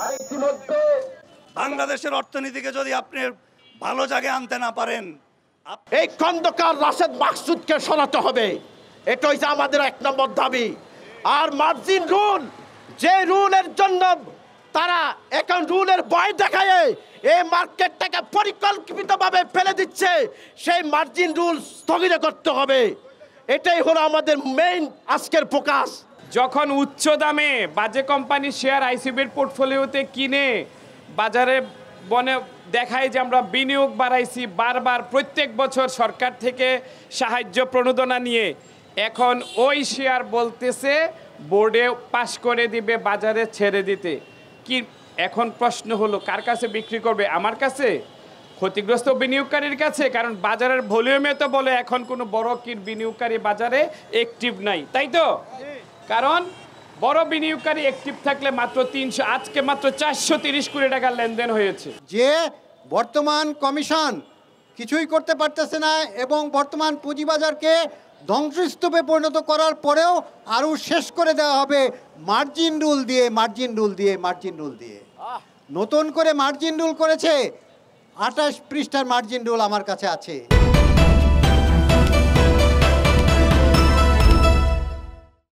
আর ইতিমধ্যে বাংলাদেশের অর্থনীতিকে যদি আপনি ভালো জায়গায় আনতে না পারেন, এই খন্দকার রাশেদ মাকসুদকে সরাতে হবে। এটা হচ্ছে আমাদের 1 নম্বর দাবি। আর মার্জিন রুল, যে রুলের জন্য তারা এখন রুলের ভয় দেখায় এই মার্কেটটাকে পরিকল্পিতভাবে ফেলে দিচ্ছে, সেই মার্জিন রুল স্থগিত করতে হবে। এটাই হলো আমাদের মেইন আজকের ফোকাস। যখন উচ্চ দামে বাজে কোম্পানির শেয়ার আইসিবির পোর্টফোলিওতে কিনে বাজারে বনে দেখায় যে আমরা বিনিয়োগ বাড়াইছি, বারবার প্রত্যেক বছর সরকার থেকে সাহায্য প্রণোদনা নিয়ে, এখন ওই শেয়ার বলতেছে বোর্ডে পাশ করে দিবে, বাজারে ছেড়ে দিতে। কি এখন প্রশ্ন হলো কার কাছে বিক্রি করবে? আমার কাছে, ক্ষতিগ্রস্ত বিনিয়োগকারীর কাছে? কারণ বাজারের ভলিউমে তো বলে এখন কোনো বড় বিনিয়োগকারী বাজারে অ্যাক্টিভ নাই, তাই তো? কারণ বড় বিনিয়োগকারী অ্যাক্টিভ থাকলে মাত্র 300, আজকে মাত্র 430 কোটি টাকার লেনদেন হয়েছে। যে বর্তমান কমিশন কিছুই করতে পারতেছে না এবং বর্তমান পুঁজিবাজারকে ধ্বংসস্তূপে পরিণত করার পরেও আরও শেষ করে দেওয়া হবে মার্জিন রুল দিয়ে, মার্জিন রুল দিয়ে, মার্জিন রুল দিয়ে। নতুন করে মার্জিন রুল করেছে, 28 পৃষ্ঠার মার্জিন রুল আমার কাছে আছে।